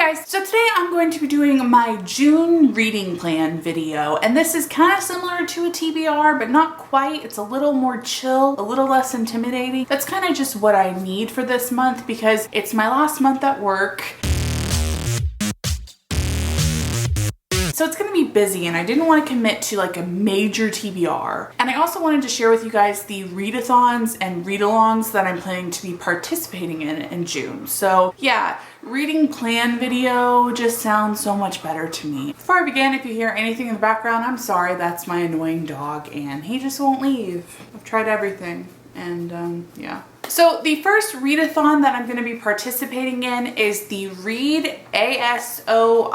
guys, so today I'm going to be doing my June reading plan video, and this is kind of similar to a TBR, but not quite. It's a little more chill, a little less intimidating. That's kind of just what I need for this month because it's my last month at work. So it's gonna be busy and I didn't want to commit to like a major TBR. And I also wanted to share with you guys the readathons and read-alongs that I'm planning to be participating in June. So yeah, reading plan video just sounds so much better to me. Before I begin, if you hear anything in the background, I'm sorry, that's my annoying dog and he just won't leave. I've tried everything and yeah. So the first readathon that I'm going to be participating in is the Read ASOIAF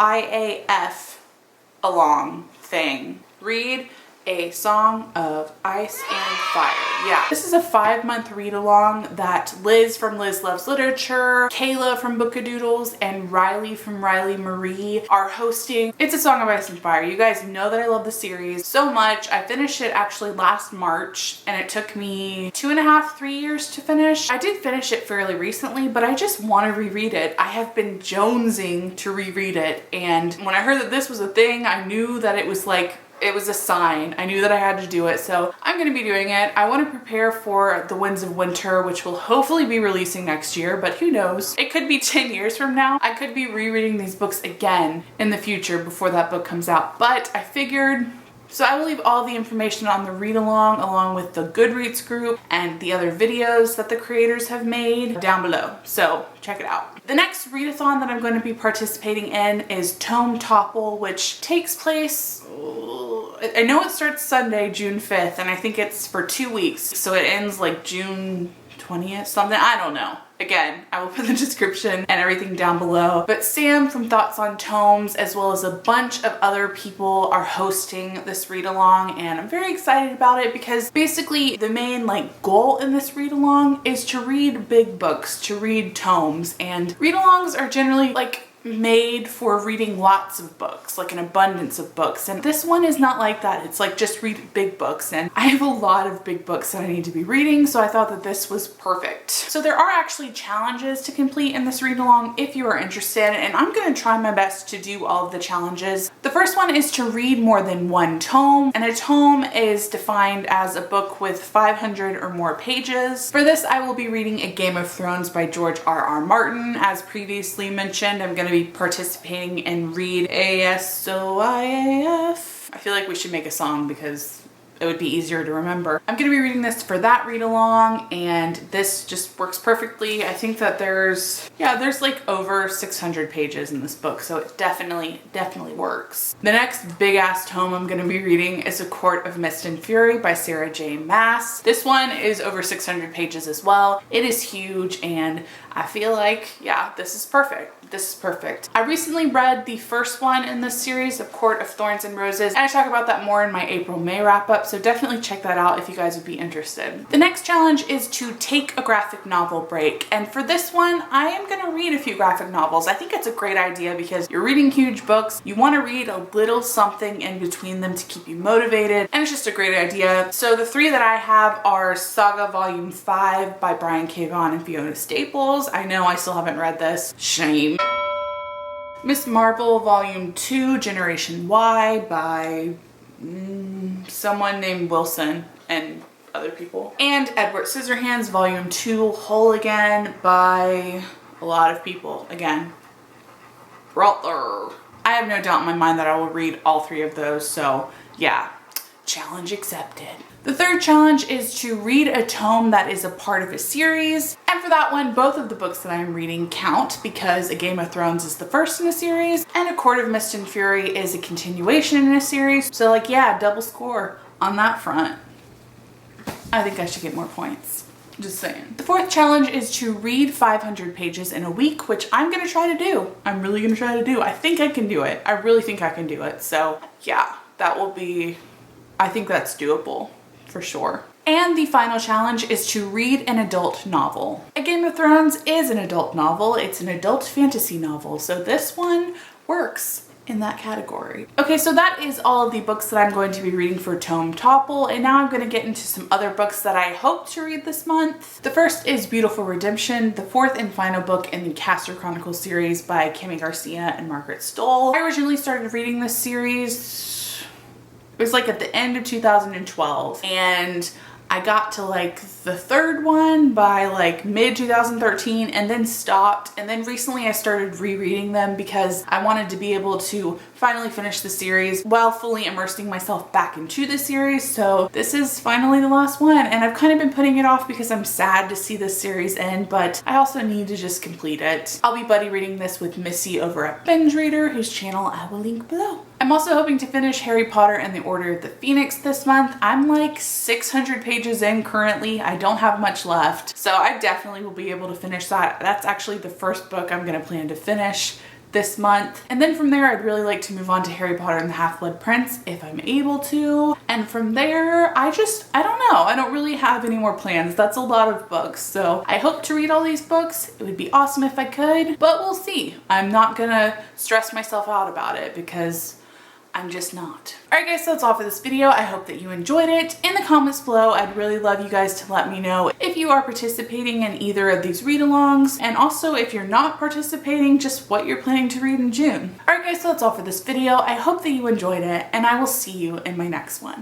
along thing. Read a Song of Ice and Fire. Yeah, this is a 5-month read along that Liz from Liz Loves Literature, Kayla from Bookadoodles, and Riley from Riley Marie are hosting. It's a Song of Ice and Fire. You guys know that I love the series so much. I finished it actually last March and it took me 2.5, 3 years to finish. I did finish it fairly recently, but I just want to reread it. I have been jonesing to reread it, and when I heard that this was a thing, I knew that it was like, it was a sign. I knew that I had to do it, so I'm gonna be doing it. I want to prepare for The Winds of Winter, which will hopefully be releasing next year, but who knows? It could be 10 years from now. I could be rereading these books again in the future before that book comes out, but I figured, so I will leave all the information on the read-along with the Goodreads group and the other videos that the creators have made down below, so check it out. The next readathon that I'm going to be participating in is Tome Topple, which takes place, I know it starts Sunday, June 5th, and I think it's for 2 weeks, so it ends like June 20th, something, I don't know. Again, I will put the description and everything down below. But Sam from Thoughts on Tomes, as well as a bunch of other people, are hosting this read-along, and I'm very excited about it because basically the main goal in this read-along is to read big books, to read tomes, and read-alongs are generally made for reading lots of books, like an abundance of books, and this one is not like that. It's like just read big books, and I have a lot of big books that I need to be reading, so I thought that this was perfect. So there are actually challenges to complete in this read along if you are interested, and I'm going to try my best to do all of the challenges. The first one is to read more than one tome, and a tome is defined as a book with 500 or more pages. For this, I will be reading A Game of Thrones by George R.R. Martin. As previously mentioned, I'm going to be participating in Read ASOIAF. I feel like we should make a song because it would be easier to remember. I'm going to be reading this for that read along, and this just works perfectly. I think that there's like over 600 pages in this book, so it definitely works. The next big ass tome I'm going to be reading is A Court of Mist and Fury by Sarah J. Maas. This one is over 600 pages as well. It is huge, and I feel like, yeah, this is perfect. This is perfect. I recently read the first one in this series, A Court of Thorns and Roses, and I talk about that more in my April-May wrap-up, so definitely check that out if you guys would be interested. The next challenge is to take a graphic novel break, and for this one, I am gonna read a few graphic novels. I think it's a great idea because you're reading huge books, you wanna read a little something in between them to keep you motivated, and it's just a great idea. So the 3 that I have are Saga Volume 5 by Brian K. Vaughan and Fiona Staples. I know I still haven't read this. Shame. Miss Marvel Volume 2, Generation Y by someone named Wilson and other people. And Edward Scissorhands Volume 2, Whole Again by a lot of people. Again, brother. I have no doubt in my mind that I will read all 3 of those, so yeah, challenge accepted. The third challenge is to read a tome that is a part of a series. And for that one, both of the books that I'm reading count because A Game of Thrones is the first in a series and A Court of Mist and Fury is a continuation in a series. So yeah, double score on that front. I think I should get more points. Just saying. The fourth challenge is to read 500 pages in a week, which I'm gonna try to do. I'm really gonna try to do. I think I can do it. I really think I can do it. So yeah, that will be, I think that's doable. For sure. And the final challenge is to read an adult novel. A Game of Thrones is an adult novel. It's an adult fantasy novel. So this one works. in that category. Okay, so that is all of the books that I'm going to be reading for Tome Topple, and now I'm going to get into some other books that I hope to read this month. The first is Beautiful Redemption, the fourth and final book in the Castor Chronicles series by Kimmy Garcia and Margaret Stoll. I originally started reading this series, it was like at the end of 2012, and I got to like the third one by like mid 2013 and then stopped. And then recently I started rereading them because I wanted to be able to finally finish the series while fully immersing myself back into the series. So this is finally the last one, and I've kind of been putting it off because I'm sad to see this series end, but I also need to just complete it. I'll be buddy reading this with Missy over at Binge Reader, whose channel I will link below. I'm also hoping to finish Harry Potter and the Order of the Phoenix this month. I'm like 600 pages in currently. I don't have much left, so I definitely will be able to finish that. That's actually the first book I'm going to plan to finish this month. And then from there, I'd really like to move on to Harry Potter and the Half-Blood Prince if I'm able to. And from there, I don't know. I don't really have any more plans. That's a lot of books. So I hope to read all these books. It would be awesome if I could, but we'll see. I'm not gonna stress myself out about it because I'm just not. Alright guys, so that's all for this video. I hope that you enjoyed it. In the comments below, I'd really love you guys to let me know if you are participating in either of these read-alongs, and also if you're not participating, just what you're planning to read in June. Alright guys, so that's all for this video. I hope that you enjoyed it, and I will see you in my next one.